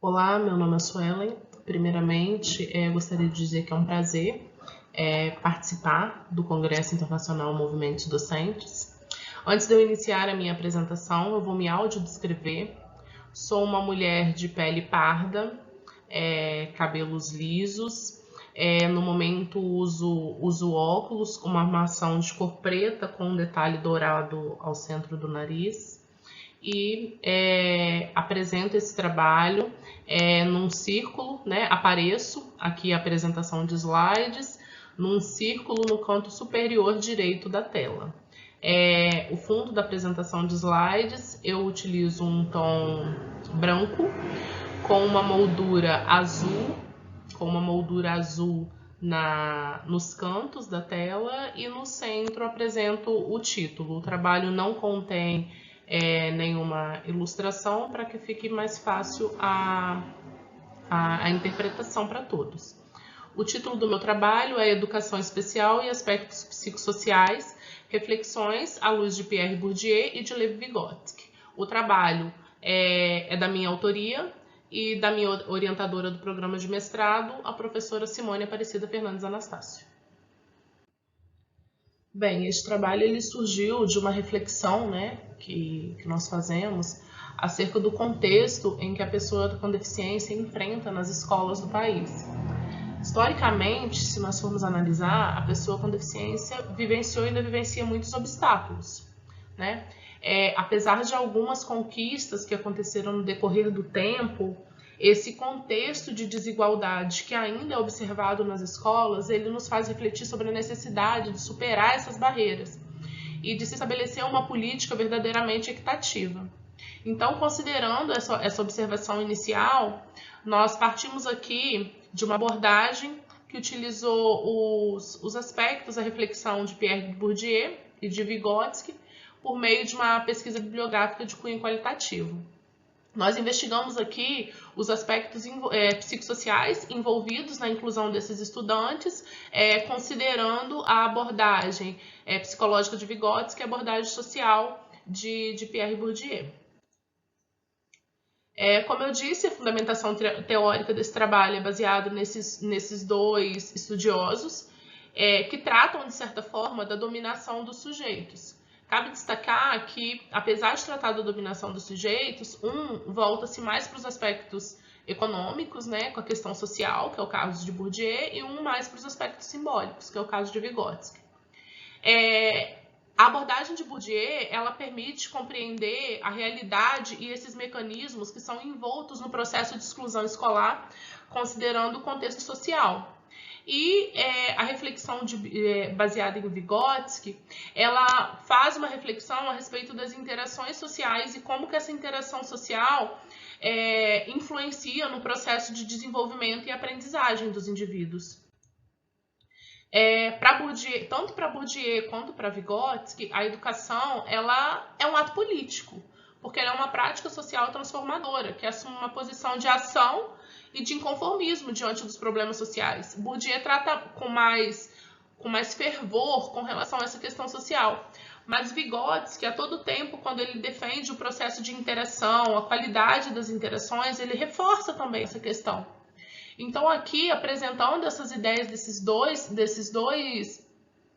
Olá, meu nome é Suelen. Primeiramente, gostaria de dizer que é um prazer participar do Congresso Internacional Movimentos Docentes. Antes de eu iniciar a minha apresentação, eu vou me audiodescrever. Sou uma mulher de pele parda, cabelos lisos. No momento uso óculos com uma armação de cor preta com um detalhe dourado ao centro do nariz. E apresento esse trabalho num círculo, né? Apareço aqui a apresentação de slides, num círculo no canto superior direito da tela. O fundo da apresentação de slides, eu utilizo um tom branco com uma moldura azul, nos cantos da tela, e no centro apresento o título. O trabalho não contém nenhuma ilustração para que fique mais fácil a interpretação para todos. O título do meu trabalho é Educação Especial e Aspectos Psicossociais, Reflexões à luz de Pierre Bourdieu e de Lev Vygotsky. O trabalho é da minha autoria e da minha orientadora do programa de mestrado, a professora Simone Aparecida Fernandes Anastácio. Bem, esse trabalho ele surgiu de uma reflexão, né, que nós fazemos acerca do contexto em que a pessoa com deficiência enfrenta nas escolas do país. Historicamente, se nós formos analisar, a pessoa com deficiência vivenciou e ainda vivencia muitos obstáculos, né? Apesar de algumas conquistas que aconteceram no decorrer do tempo, esse contexto de desigualdade que ainda é observado nas escolas, ele nos faz refletir sobre a necessidade de superar essas barreiras e de se estabelecer uma política verdadeiramente equitativa. Então, considerando essa observação inicial, nós partimos aqui de uma abordagem que utilizou os aspectos da reflexão de Pierre Bourdieu e de Vygotsky por meio de uma pesquisa bibliográfica de cunho qualitativo. Nós investigamos aqui os aspectos psicossociais envolvidos na inclusão desses estudantes, considerando a abordagem psicológica de Vygotsky e a abordagem social de Pierre Bourdieu. Como eu disse, a fundamentação teórica desse trabalho é baseada nesses dois estudiosos, que tratam, de certa forma, da dominação dos sujeitos. Cabe destacar que, apesar de tratar da dominação dos sujeitos, volta-se mais para os aspectos econômicos, né, com a questão social, que é o caso de Bourdieu, e mais para os aspectos simbólicos, que é o caso de Vygotsky. A abordagem de Bourdieu, ela permite compreender a realidade e esses mecanismos que são envoltos no processo de exclusão escolar, considerando o contexto social. E a reflexão baseada em Vygotsky, ela faz uma reflexão a respeito das interações sociais e como que essa interação social influencia no processo de desenvolvimento e aprendizagem dos indivíduos. Tanto para Bourdieu quanto para Vygotsky, a educação ela é um ato político, porque ela é uma prática social transformadora, que assume uma posição de ação e de inconformismo diante dos problemas sociais. Bourdieu trata com mais fervor com relação a essa questão social. Mas Vygotsky, a todo tempo, quando ele defende o processo de interação, a qualidade das interações, ele reforça também essa questão. Então, aqui, apresentando essas ideias desses dois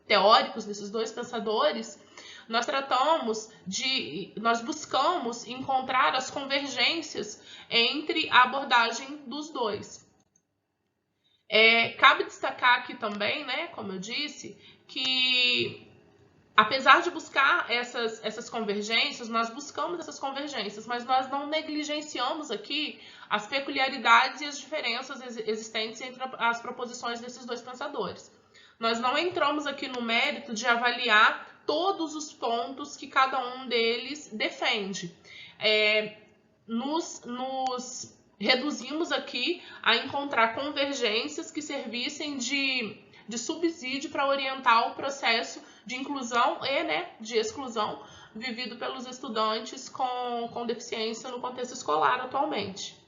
teóricos, desses dois pensadores, nós buscamos encontrar as convergências entre a abordagem dos dois. Cabe destacar aqui também, né, como eu disse, que apesar de buscar essas convergências, nós buscamos essas convergências, mas nós não negligenciamos aqui as peculiaridades e as diferenças existentes entre as proposições desses dois pensadores. Nós não entramos aqui no mérito de avaliar todos os pontos que cada um deles defende. Nos reduzimos aqui a encontrar convergências que servissem de subsídio para orientar o processo de inclusão e de exclusão vivido pelos estudantes com deficiência no contexto escolar atualmente.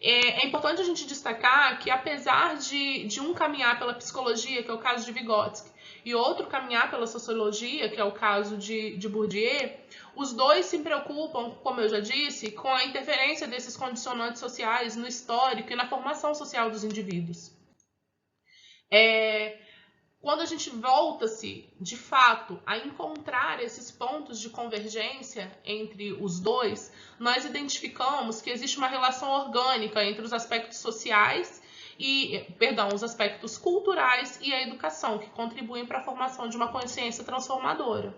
É importante a gente destacar que, apesar de um caminhar pela psicologia, que é o caso de Vygotsky, e outro caminhar pela sociologia, que é o caso de Bourdieu, os dois se preocupam, como eu já disse, com a interferência desses condicionantes sociais no histórico e na formação social dos indivíduos. Quando a gente volta-se, de fato, a encontrar esses pontos de convergência entre os dois, nós identificamos que existe uma relação orgânica entre os aspectos sociais os aspectos culturais e a educação, que contribuem para a formação de uma consciência transformadora.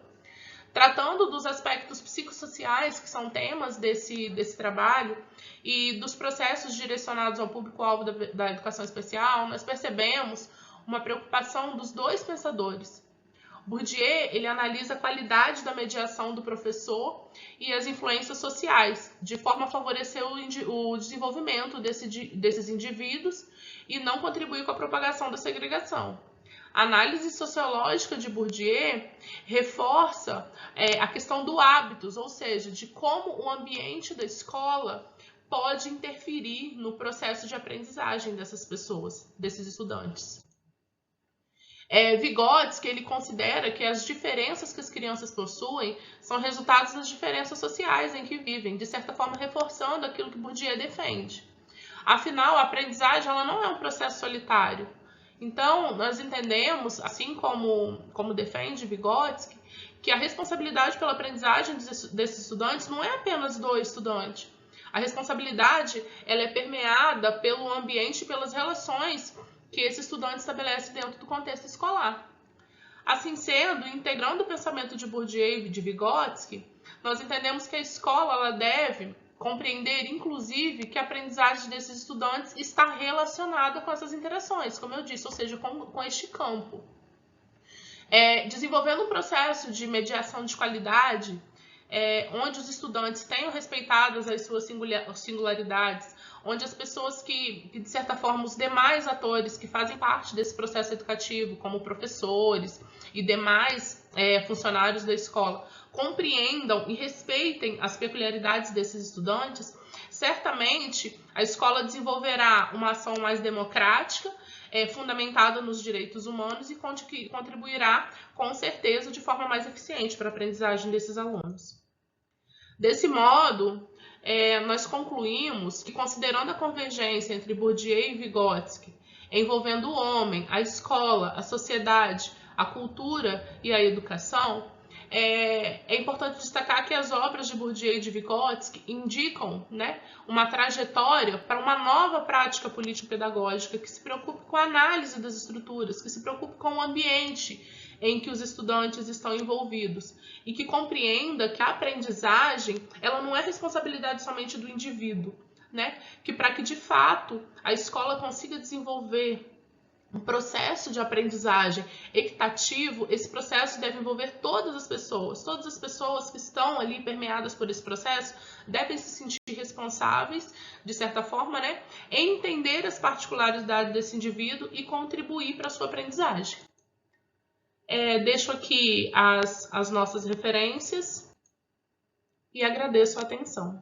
Tratando dos aspectos psicossociais, que são temas desse trabalho, e dos processos direcionados ao público-alvo da educação especial, nós percebemos uma preocupação dos dois pensadores. Bourdieu, ele analisa a qualidade da mediação do professor e as influências sociais, de forma a favorecer o desenvolvimento desses indivíduos e não contribuir com a propagação da segregação. A análise sociológica de Bourdieu reforça a questão do hábitos, ou seja, de como o ambiente da escola pode interferir no processo de aprendizagem dessas pessoas, desses estudantes. Vygotsky, ele considera que as diferenças que as crianças possuem são resultados das diferenças sociais em que vivem, de certa forma reforçando aquilo que Bourdieu defende. Afinal, a aprendizagem ela não é um processo solitário. Então, nós entendemos, assim como defende Vygotsky, que a responsabilidade pela aprendizagem desses estudantes não é apenas do estudante. A responsabilidade ela é permeada pelo ambiente e pelas relações que esse estudante estabelece dentro do contexto escolar. Assim sendo, integrando o pensamento de Bourdieu e de Vygotsky, nós entendemos que a escola ela deve compreender, inclusive, que a aprendizagem desses estudantes está relacionada com essas interações, como eu disse, ou seja, com este campo. Desenvolvendo um processo de mediação de qualidade, onde os estudantes tenham respeitadas as suas singularidades, onde as pessoas que, de certa forma, os demais atores que fazem parte desse processo educativo, como professores e demais funcionários da escola, compreendam e respeitem as peculiaridades desses estudantes, certamente a escola desenvolverá uma ação mais democrática, fundamentada nos direitos humanos e contribuirá, com certeza, de forma mais eficiente para a aprendizagem desses alunos. Desse modo, nós concluímos que, considerando a convergência entre Bourdieu e Vygotsky, envolvendo o homem, a escola, a sociedade, a cultura e a educação, é importante destacar que as obras de Bourdieu e de Vygotsky indicam, uma trajetória para uma nova prática político-pedagógica que se preocupe com a análise das estruturas, que se preocupe com o ambiente em que os estudantes estão envolvidos e que compreenda que a aprendizagem ela não é responsabilidade somente do indivíduo, que para que de fato a escola consiga desenvolver um processo de aprendizagem equitativo, esse processo deve envolver todas as pessoas que estão ali permeadas por esse processo devem se sentir responsáveis, de certa forma, em entender as particularidades desse indivíduo e contribuir para a sua aprendizagem. Deixo aqui as nossas referências e agradeço a atenção.